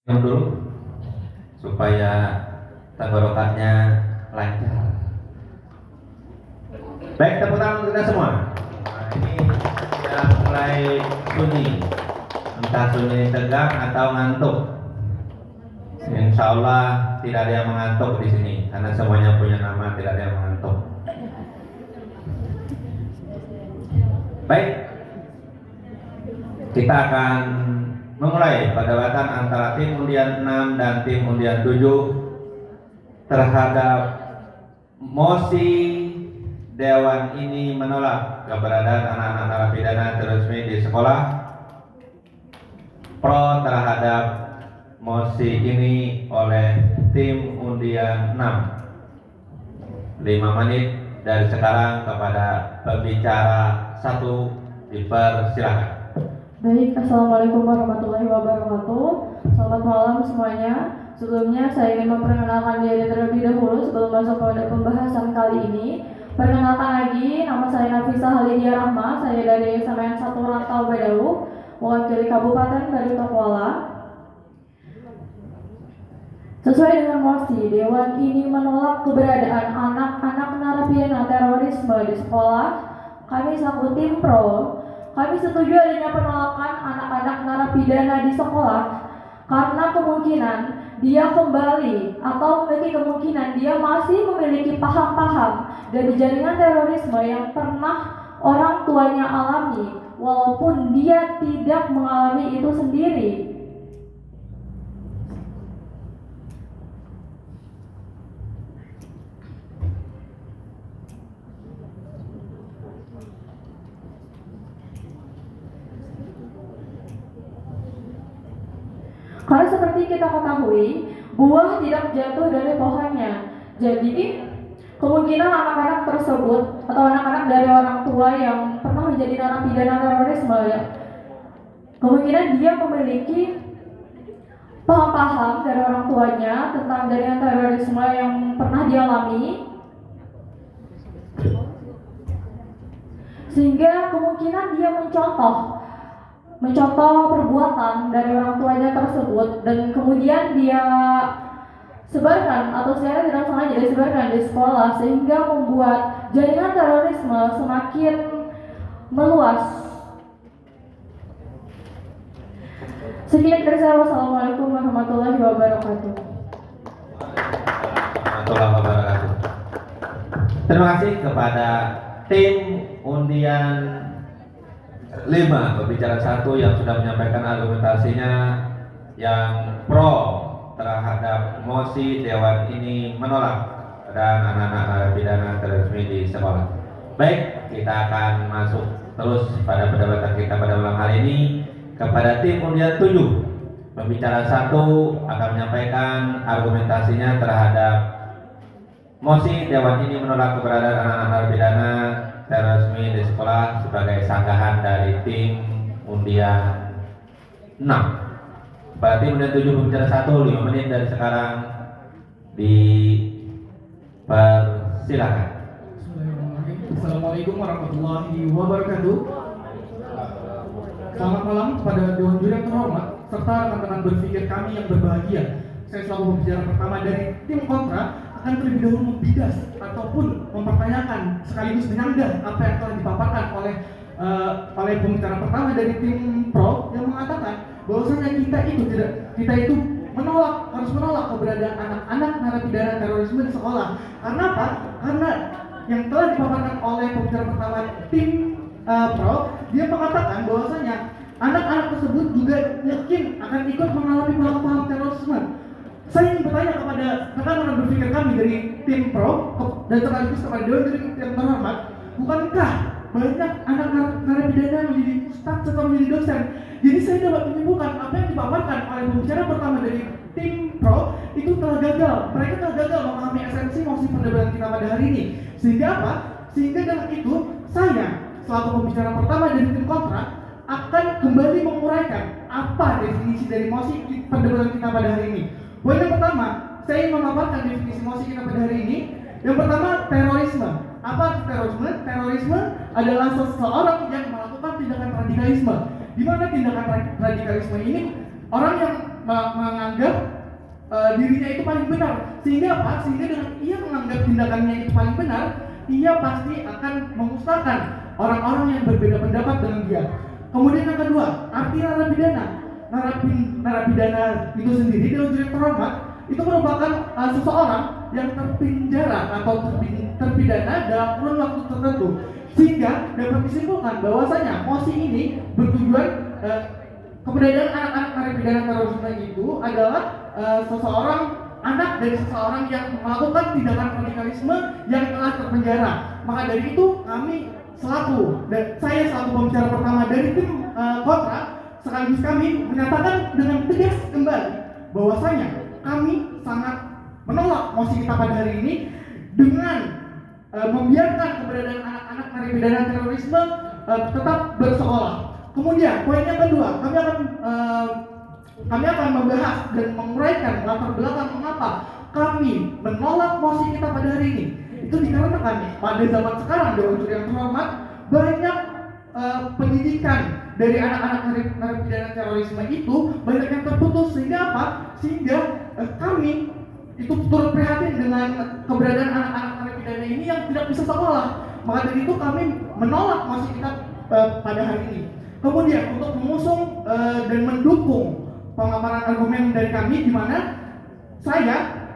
Minum dulu supaya tenggorokannya lancar. Baik, tepuk tangan untuk kita semua. Nah, ini sudah mulai sunyi, entah sunyi tegang atau ngantuk. Insya Allah tidak ada yang mengantuk di sini karena semuanya punya nama, tidak ada yang mengantuk. Baik, kita akan memulai perdebatan antara tim undian 6 dan tim undian 7 terhadap mosi Dewan ini menolak keberadaan anak-anak narapidana terorisme di sekolah. Pro terhadap mosi ini oleh tim undian 6. 5 menit dari sekarang kepada pembicara 1 dipersilakan. Baik, Assalamualaikum warahmatullahi wabarakatuh. Selamat malam semuanya. Sebelumnya saya ingin memperkenalkan diri terlebih dahulu sebelum masuk pada pembahasan kali ini. Perkenalkan lagi, nama saya Nafisa Halidia Rahma. Saya dari SMN 1 Rantau Badau, mewakili Kabupaten Barito Kuala. Sesuai dengan mosi, Dewan ini menolak keberadaan anak-anak narapidana terorisme di sekolah. Kami selaku tim pro, kami setuju adanya penolakan anak-anak narapidana di sekolah karena kemungkinan dia kembali atau memiliki kemungkinan dia masih memiliki paham-paham dari jaringan terorisme yang pernah orang tuanya alami walaupun dia tidak mengalami itu sendiri. Karena seperti kita ketahui, buah tidak jatuh dari pohonnya. Jadi, kemungkinan anak-anak tersebut atau anak-anak dari orang tua yang pernah menjadi narapidana terorisme, kemungkinan dia memiliki paham-paham dari orang tuanya tentang jaringan terorisme yang pernah dialami, sehingga kemungkinan dia mencontoh perbuatan dari orang tuanya tersebut dan kemudian dia sebarkan atau secara tidak sengaja disebarkan di sekolah sehingga membuat jaringan terorisme semakin meluas. Sekian dari saya. Wassalamualaikum warahmatullahi wabarakatuh. Warahmatullahi wabarakatuh. Terima kasih kepada tim undian 5 pembicara 1 yang sudah menyampaikan argumentasinya yang pro terhadap mosi Dewan ini menolak dan anak-anak narapidana terorisme di sekolah. Baik, kita akan masuk terus pada perdebatan kita pada malam hari ini kepada tim undian 7. Pembicara 1 akan menyampaikan argumentasinya terhadap mosi Dewan ini menolak keberadaan anak-anak narapidana terorisme di sekolah sebagai sanggahan dari tim undian 6. Pada tim undian 7 pembicara 1, 5 menit dari sekarang dipersilakan. Assalamualaikum warahmatullahi wabarakatuh. Selamat malam kepada Dewan Juri yang terhormat serta rekan-rekan berpikir kami yang berbahagia. Saya selaku pembicara pertama dari tim kontra akan terlebih dahulu membidas ataupun mempertanyakan sekaligus menyanggah apa yang telah dipaparkan oleh pembicara pertama dari tim pro yang mengatakan bahwasanya kita itu harus menolak keberadaan anak-anak narapidana terorisme di sekolah. Karena apa? Karena yang telah dipaparkan oleh pembicara pertama tim pro, dia mengatakan bahwasanya anak-anak tersebut juga mungkin akan ikut mengalami paham-paham terorisme. Saya ingin bertanya kepada rekan-rekan berpikir kami dari tim pro dan sekaligus kepada Dewan Juri yang terhormat, bukankah banyak anak narapidana menjadi ustadz atau menjadi dosen? Jadi saya dapat menyimpulkan apa yang dipaparkan oleh pembicara pertama dari tim pro itu telah gagal. Mereka telah gagal memahami esensi mosi perdebatan kita pada hari ini. Sehingga apa? Sehingga dengan itu saya selaku pembicara pertama dari tim kontra akan kembali menguraikan apa definisi dari mosi perdebatan kita pada hari ini. Poin yang pertama, saya ingin memaparkan definisi mosi kita pada hari ini. Yang pertama, terorisme. Apa terorisme? Terorisme adalah seseorang yang melakukan tindakan radikalisme. Di mana tindakan radikalisme ini orang yang menganggap dirinya itu paling benar. Sehingga apa? Sehingga dengan ia menganggap tindakannya itu paling benar, ia pasti akan memusnahkan orang-orang yang berbeda pendapat dengan dia. Kemudian yang kedua, arti narapidana. Narapidana itu sendiri dalam Dewan Terhormat itu merupakan seseorang yang terpenjara atau terpidana dalam kurun waktu tertentu, sehingga dapat disimpulkan bahwasanya mosi ini bertujuan keberadaan anak-anak narapidana terorisme itu adalah seseorang anak dari seseorang yang melakukan tindakan radikalisme yang telah terpenjara. Maka dari itu saya selaku pembicara pertama dari tim kontra, sekaligus kami menyatakan dengan tegas kembali bahwasanya kami sangat menolak mosi kita pada hari ini dengan membiarkan keberadaan anak-anak narapidana terorisme tetap bersekolah. Kemudian poin yang kedua, kami akan membahas dan menguraikan latar belakang mengapa kami menolak mosi kita pada hari ini. Itu dikarenakan pada zaman sekarang Dewan Juri yang Terhormat banyak pendidikan dari anak-anak narapidana terorisme itu banyak yang terputus, sehingga apa? Sehingga kami itu turut prihatin dengan keberadaan anak-anak narapidana ini yang tidak bisa sekolah. Maka dari itu kami menolak mosi kita pada hari ini. Kemudian untuk mengusung dan mendukung pemaparan argumen dari kami, di mana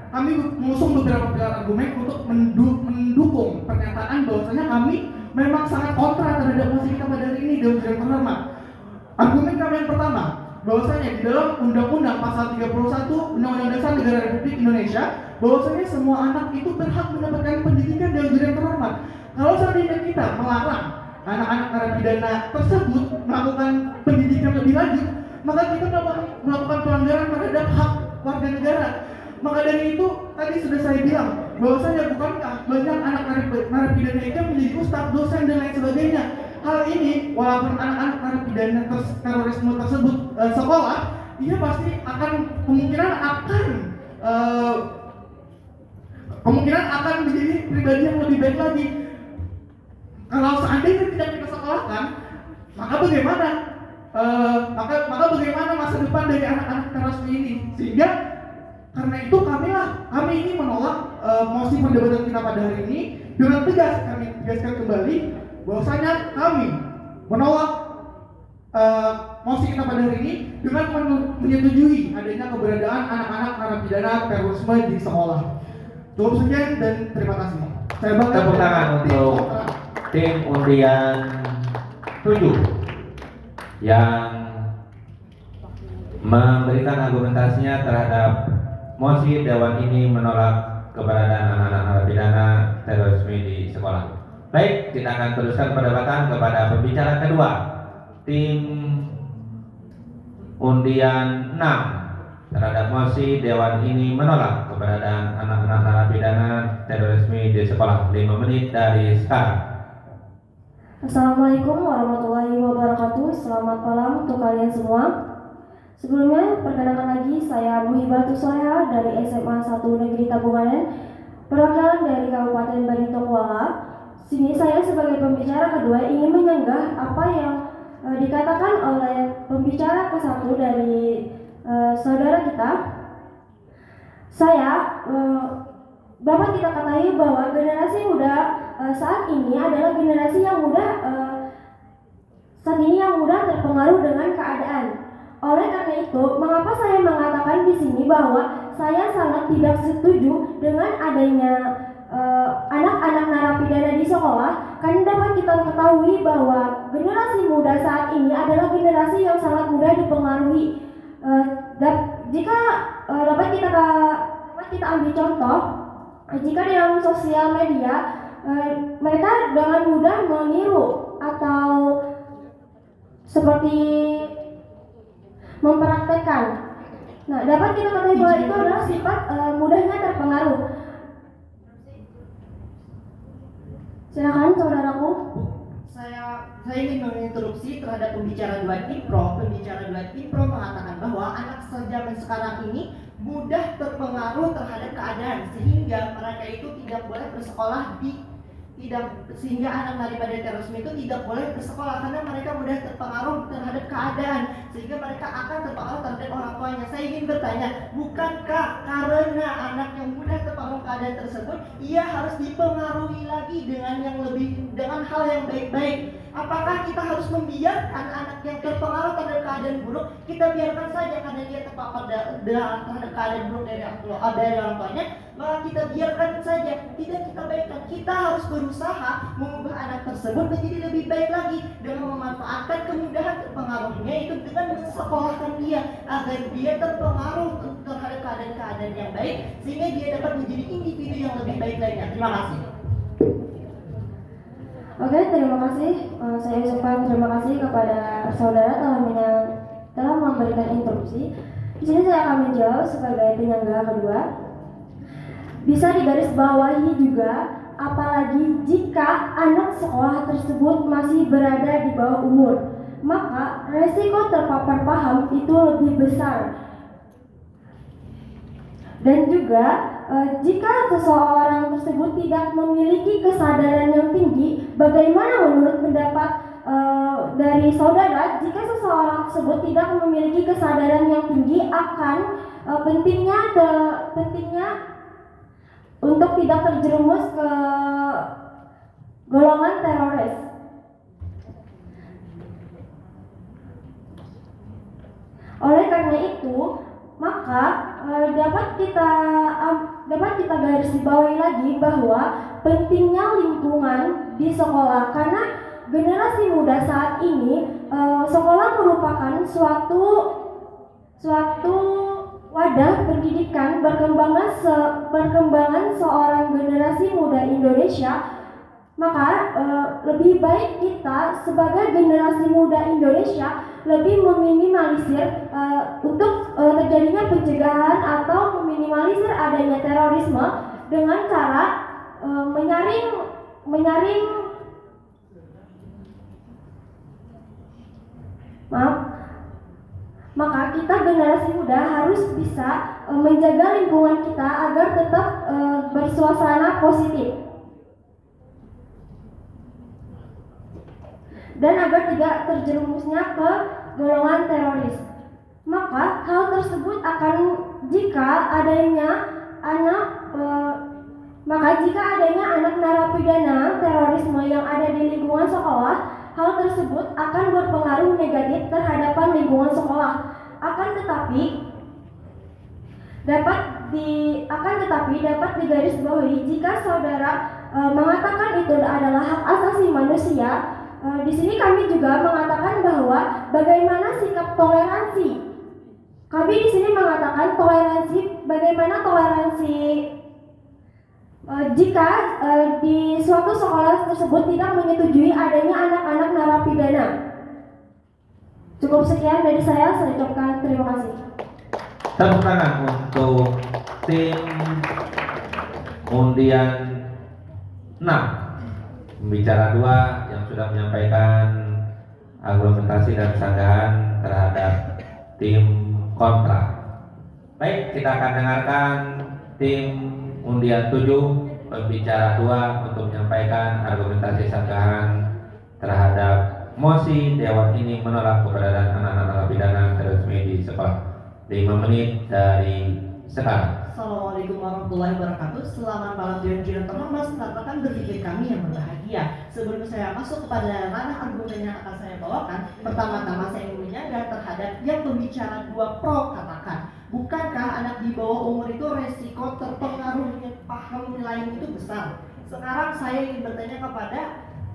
kami mengusung beberapa pilar argumen untuk mendukung pernyataan bahwasanya kami memang sangat kontra terhadap mosi kita pada hari ini Dewan Juri yang Terhormat. Argumen kami yang pertama, bahwasanya di dalam Undang-Undang Pasal 31 Undang-Undang Dasar Negara Republik Indonesia, bahwasanya semua anak itu berhak mendapatkan pendidikan Dewan Juri yang Terhormat. Kalau seandainya kita melarang anak-anak narapidana tersebut melakukan pendidikan lebih lanjut, maka kita melakukan pelanggaran terhadap hak warga negara. Maka dari itu tadi sudah saya bilang bahwasanya bukankah banyak anak narapidana itu menjadi ustadz, dosen dan lain sebagainya. Hal ini walaupun anak-anak narapidana terorisme tersebut sekolah, ia pasti akan kemungkinan akan menjadi pribadi yang lebih baik lagi. Kalau seandainya tidak kita sekolahkan, maka bagaimana? Maka bagaimana masa depan dari anak-anak terorisme ini? Sehingga karena itu kami ini menolak mosi perdebatan kita pada hari ini dengan tegas. Kami tegaskan kembali bahwasanya kami menolak mosi kita pada hari ini dengan menyetujui adanya keberadaan anak-anak narapidana terorisme di sekolah. Cukup sekian dan terima kasih. Saya bangga. Tepuk tangan untuk tim undian 7 yang memberikan argumentasinya terhadap mosi Dewan ini menolak keberadaan anak-anak narapidana terorisme di sekolah. Baik, kita akan teruskan perdebatan kepada pembicara kedua, tim undian 6 terhadap mosi Dewan ini menolak keberadaan anak-anak narapidana terorisme di sekolah. 5 menit dari sekarang. Assalamualaikum warahmatullahi wabarakatuh. Selamat malam untuk kalian semua. Sebelumnya, perkenalkan lagi, saya Muhibatus Soleha dari SMA 1 Negeri Tabungan, perwakilan dari Kabupaten Barito Kuala. Sini saya sebagai pembicara kedua ingin menyanggah apa yang dikatakan oleh pembicara ke-1 dari saudara kita. Dapat kita ketahui bahwa generasi muda saat ini adalah generasi yang mudah terpengaruh dengan keadaan. Oleh karena itu, mengapa saya mengatakan di sini bahwa saya sangat tidak setuju dengan adanya anak-anak narapidana di sekolah, karena dapat kita ketahui bahwa generasi muda saat ini adalah generasi yang sangat mudah dipengaruhi. Jika dapat kita ambil contoh, jika dalam sosial media mereka dengan mudah meniru atau seperti mempraktekkan. Nah, dapat kita ketahui bahwa itu adalah sifat mudahnya terpengaruh. Silakan saudaraku. Saya ingin menginterupsi terhadap pembicara Dwight Kipro. Pembicara Dwight Kipro mengatakan bahwa anak zaman sekarang ini mudah terpengaruh terhadap keadaan, sehingga mereka itu tidak boleh bersekolah di sehingga anak daripada terorisme itu tidak boleh ke sekolah karena mereka mudah terpengaruh terhadap keadaan, sehingga mereka akan terpengaruh terhadap orang tuanya. Saya ingin bertanya, bukankah karena anak yang mudah terpengaruh keadaan tersebut, ia harus dipengaruhi lagi dengan hal yang baik-baik? Apakah kita harus membiarkan anak yang terpengaruh terhadap keadaan buruk, kita biarkan saja karena dia terpapar terhadap keadaan buruk dari orang tuanya, maka kita biarkan saja, tidak kita baikkan. Kita harus berusaha mengubah anak tersebut menjadi lebih baik lagi dengan memanfaatkan kemudahan terpengaruhnya itu dengan mensekolahkan dia agar dia terpengaruh terhadap keadaan-keadaan yang baik sehingga dia dapat menjadi individu yang lebih baik lainnya. Terima kasih. Oke, terima kasih. Saya ucapkan terima kasih kepada saudara telah memberikan interupsi. Di sini saya akan menjawab sebagai penyangga kedua. Bisa digarisbawahi juga, apalagi jika anak sekolah tersebut masih berada di bawah umur, maka resiko terpapar paham itu lebih besar. Dan juga jika seseorang tersebut tidak memiliki kesadaran yang tinggi, bagaimana menurut pendapat dari saudara, jika seseorang tersebut tidak memiliki kesadaran yang tinggi akan pentingnya untuk tidak terjerumus ke golongan teroris. Oleh karena itu, maka dapat kita garisbawahi lagi bahwa pentingnya lingkungan di sekolah, karena generasi muda saat ini sekolah merupakan suatu wadah pendidikan perkembangan seorang generasi muda Indonesia. Maka lebih baik kita sebagai generasi muda Indonesia lebih meminimalisir untuk terjadinya pencegahan atau meminimalisir adanya terorisme dengan cara maka kita generasi muda harus bisa menjaga lingkungan kita agar tetap bersuasana positif dan agar tidak terjerumusnya ke golongan teroris. Maka hal tersebut akan jika adanya anak narapidana terorisme yang ada di lingkungan sekolah, hal tersebut akan berpengaruh negatif terhadap lingkungan sekolah. Akan tetapi dapat digarisbawahi jika saudara mengatakan itu adalah hak asasi manusia. Di sini kami juga mengatakan bahwa bagaimana sikap toleransi. Kami di sini mengatakan bagaimana toleransi jika di suatu sekolah tersebut tidak menyetujui adanya anak-anak narapidana. Cukup sekian dari saya ucapkan terima kasih. Tepuk tangan untuk tim undian 6. Pembicara 2 yang sudah menyampaikan argumentasi dan sanggahan terhadap tim kontra. Baik, kita akan dengarkan tim undian 7, pembicara 2 untuk menyampaikan argumentasi sanggahan terhadap mosi Dewan ini menolak keberadaan anak-anak narapidana terorisme di sekolah. 5 menit dari sekarang. Assalamualaikum warahmatullahi wabarakatuh. Selamat malam junior terhormat, rekan berpikir kami yang berbahagia. Sebelum saya masuk kepada ranah argumen yang akan saya bawakan, pertama-tama saya ingin menyaga terhadap yang pembicara 2 pro katakan, bukankah anak di bawah umur itu resiko terpengaruhnya paham nilai itu besar? Sekarang saya ingin bertanya kepada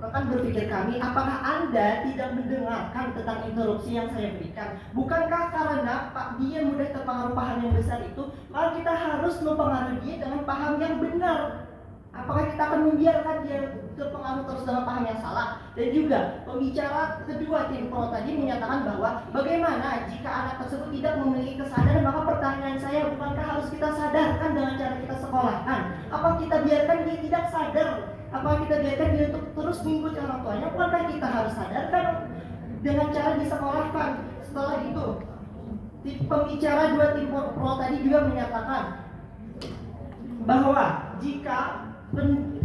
rekan berpikir kami, apakah Anda tidak mendengarkan tentang interupsi yang saya berikan? Bukankah karena dia mudah terpengaruh paham yang besar itu, maka kita harus mempengaruhi dia dengan paham yang benar? Apakah kita akan membiarkan dia terpengaruh terus dengan paham yang salah? Dan juga pembicara kedua tim pro tadi menyatakan bahwa bagaimana jika anak tersebut tidak memiliki kesadaran, maka pertanyaan saya, bukankah harus kita sadarkan dengan cara kita sekolahkan? Apa kita biarkan dia tidak sadar? Apa kita biarkan dia untuk terus mengikuti orang tuanya? Bukankah kita harus sadarkan dengan cara disekolahkan? Setelah itu, pembicara 2 tim pro tadi juga menyatakan bahwa jika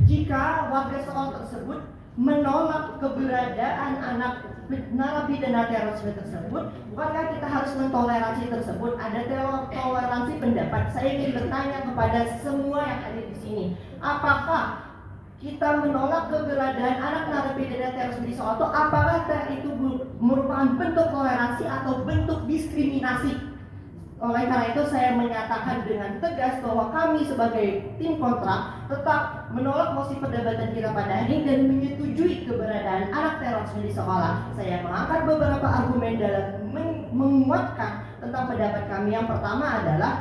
jika warga sekolah tersebut menolak keberadaan anak narapidana terorisme tersebut, bukankah kita harus mentoleransi tersebut? Ada toleransi pendapat. Saya ingin bertanya kepada semua yang hadir di sini, apakah kita menolak keberadaan anak narapidana terorisme di sekolah itu, apakah itu merupakan bentuk toleransi atau bentuk diskriminasi? Oleh karena itu saya menyatakan dengan tegas bahwa kami sebagai tim kontra tetap menolak mosi perdebatan kita pada hari ini dan menyetujui keberadaan anak terorisme di sekolah. Saya mengangkat beberapa argumen dalam menguatkan tentang pendapat kami. Yang pertama adalah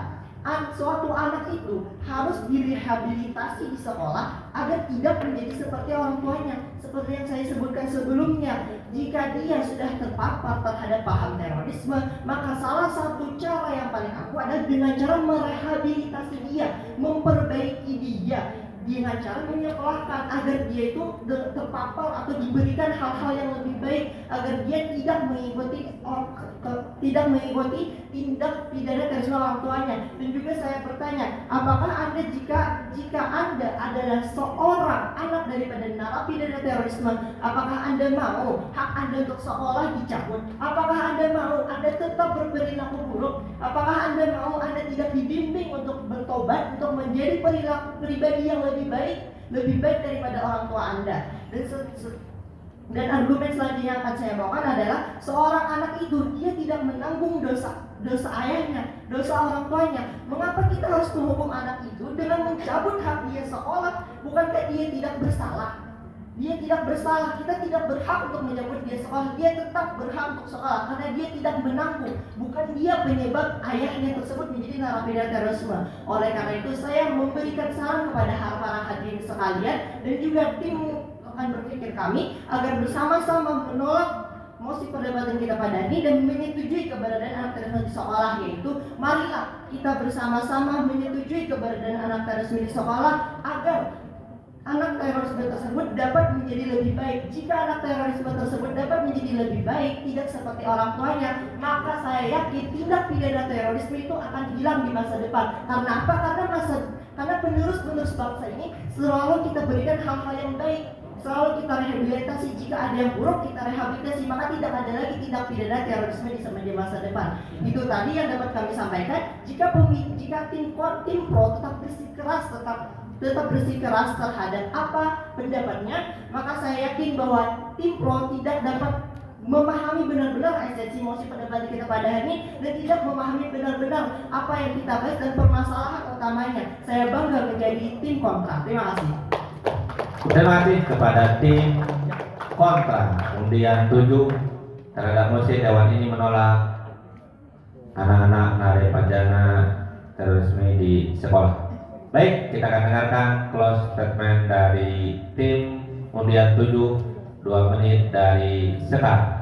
suatu anak itu harus direhabilitasi di sekolah agar tidak menjadi seperti orang tuanya. Seperti yang saya sebutkan sebelumnya, jika dia sudah terpapar terhadap paham terorisme, maka salah satu cara yang paling ampuh adalah dengan cara merehabilitasi dia, memperbaiki dia dengan cara menyekolahkan agar dia itu terpapar atau diberikan hal-hal yang lebih baik agar dia tidak mengikuti tindak pidana terorisme orang tuanya. Dan juga saya bertanya, apakah Anda jika Anda adalah seorang anak daripada narapidana terorisme, apakah Anda mau hak Anda untuk sekolah dicabut? Apakah Anda mau Anda tetap berperilaku buruk? Apakah Anda mau Anda tidak dibimbing untuk bertobat, untuk menjadi perilaku pribadi yang lebih baik daripada orang tua Anda? Dan argumen selanjutnya yang akan saya bawakan adalah seorang anak itu dia tidak menanggung dosa ayahnya, dosa orang tuanya. Mengapa kita harus menghukum anak itu dengan mencabut hak dia sekolah? Bukankah dia tidak bersalah? Dia tidak bersalah, kita tidak berhak untuk menyebut dia sekolah. Dia tetap berhak untuk sekolah karena dia tidak menanggung. Bukan dia penyebab ayahnya tersebut menjadi narapidana terorisme. Oleh karena itu saya memberikan saran kepada para hadirin sekalian dan juga tim akan berpikir kami agar bersama-sama menolak mosi perdebatan kita pada ini dan menyetujui keberadaan anak terorisme di sekolah, yaitu marilah kita bersama-sama menyetujui keberadaan anak terorisme di sekolah agar anak terorisme tersebut dapat menjadi lebih baik. Jika anak terorisme tersebut dapat menjadi lebih baik, tidak seperti orang tuanya, maka saya yakin tindak pidana terorisme itu akan hilang di masa depan. Karena apa? Karena penerus-penerus bangsa ini selalu kita berikan hal-hal yang baik, selalu kita rehabilitasi. Jika ada yang buruk kita rehabilitasi, maka tidak ada lagi tindak pidana terorisme di masa depan. Itu tadi yang dapat kami sampaikan. Jika tim pro tetap bersikeras terhadap apa pendapatnya, maka saya yakin bahwa tim pro tidak dapat memahami benar-benar esensi mosi perdebatan kita pada hari ini dan tidak memahami benar-benar apa yang kita bahas dan permasalahan utamanya. Saya bangga menjadi tim kontra. Terima kasih. Terima kasih kepada tim kontra. Undian 7 terhadap mosi Dewan ini menolak anak-anak narapidana terorisme di sekolah. Baik, kita akan dengarkan close statement dari tim undian 7, 2 menit dari Sekar.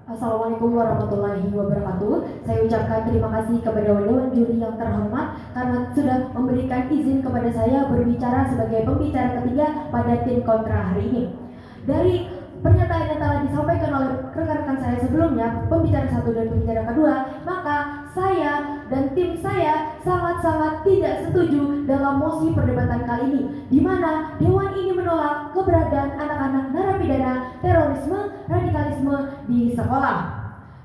Assalamualaikum warahmatullahi wabarakatuh. Saya ucapkan terima kasih kepada Dewan Juri yang terhormat karena sudah memberikan izin kepada saya berbicara sebagai pembicara ketiga pada tim kontra hari ini. Dari pernyataan yang telah disampaikan oleh rekan-rekan saya sebelumnya, pembicara satu dan pembicara kedua, maka saya dan tim saya sangat-sangat tidak setuju dalam mosi perdebatan kali ini, di mana Dewan ini menolak keberadaan anak-anak narapidana terorisme, radikalisme di sekolah.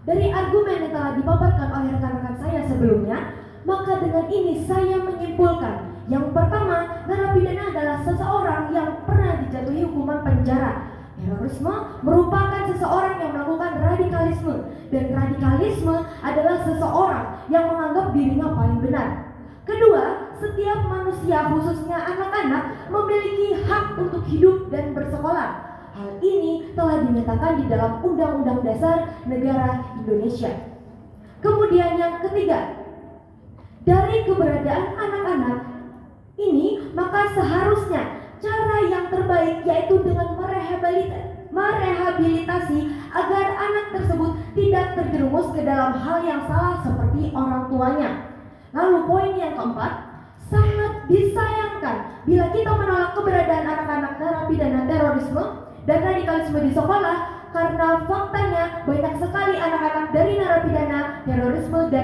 Dari argumen yang telah dipaparkan oleh rekan-rekan saya sebelumnya, maka dengan ini saya menyimpulkan, yang pertama, narapidana adalah seseorang yang pernah dijatuhi hukuman penjara. Terorisme merupakan seseorang yang melakukan radikalisme, dan radikalisme adalah seseorang yang menganggap dirinya paling benar. Kedua, setiap manusia khususnya anak-anak memiliki hak untuk hidup dan bersekolah. Hal ini telah dinyatakan di dalam Undang-Undang Dasar Negara Indonesia. Kemudian yang ketiga, dari keberadaan anak-anak ini maka seharusnya cara yang terbaik yaitu dengan merehabilitasi agar anak tersebut tidak terjerumus ke dalam hal yang salah seperti orang tuanya. Lalu poin yang keempat, sangat disayangkan bila kita menolak keberadaan anak-anak narapidana terorisme dan radikalisme di sekolah, karena faktanya banyak sekali anak-anak dari narapidana terorisme dan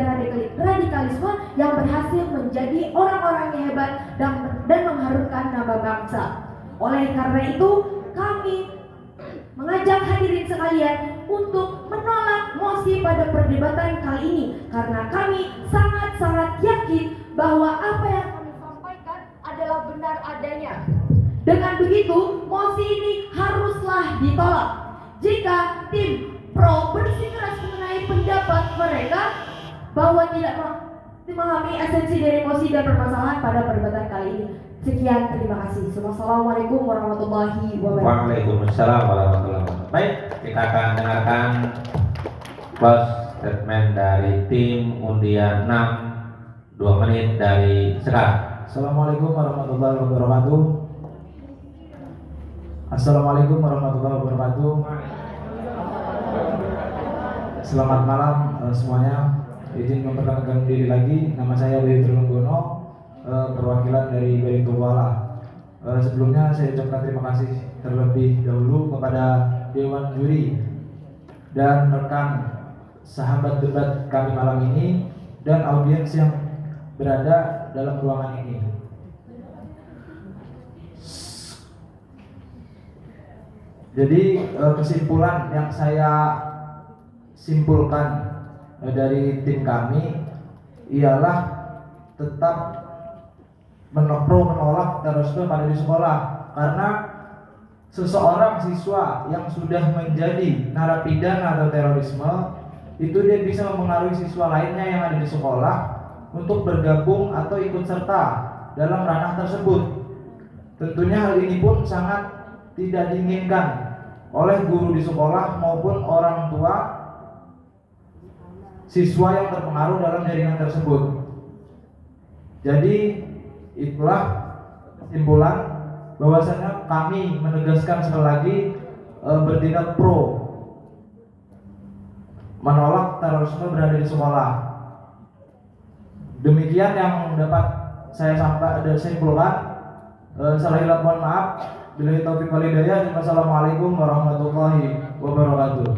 radikalisme yang berhasil menjadi orang-orang yang hebat dan mengharumkan nama bangsa. Oleh karena itu, kami mengajak hadirin sekalian untuk menolak mosi pada perdebatan kali ini karena kami sangat-sangat yakin bahwa apa yang kami sampaikan adalah benar adanya. Dengan begitu, mosi ini haruslah ditolak. Jika tim pro bersikeras mengenai pendapat mereka bahwa tidak memahami esensi dari mosi dan permasalahan pada perdebatan kali ini. Sekian, terima kasih. Wassalamualaikum warahmatullahi wabarakatuh. Waalaikumsalam warahmatullahi wabarakatuh. Baik, kita akan dengarkan close statement dari tim undian 6, 2 menit dari Sekar. Assalamualaikum warahmatullahi wabarakatuh. Assalamualaikum warahmatullahi wabarakatuh. Selamat malam semuanya. Izin memperkenalkan diri lagi. Nama saya Bayu Trunggono, perwakilan dari Barito Kuala. Sebelumnya saya ucapkan terima kasih terlebih dahulu kepada Dewan Juri dan rekan sahabat debat kami malam ini dan audiens yang berada dalam ruangan ini. Jadi kesimpulan yang saya simpulkan dari tim kami ialah tetap menolak terorisme pada di sekolah, karena seseorang siswa yang sudah menjadi narapidana atau terorisme itu dia bisa mempengaruhi siswa lainnya yang ada di sekolah untuk bergabung atau ikut serta dalam ranah tersebut. Tentunya hal ini pun sangat tidak diinginkan oleh guru di sekolah maupun orang tua siswa yang terpengaruh dalam jaringan tersebut. Jadi itulah kesimpulan bahwasanya kami menegaskan sekali lagi bertindak pro menolak terorisme berada di sekolah. Demikian yang dapat saya simpulkan. Salah hilaf mohon maaf. Billahi taufiq wal hidayah. Wassalamualaikum warahmatullahi wabarakatuh.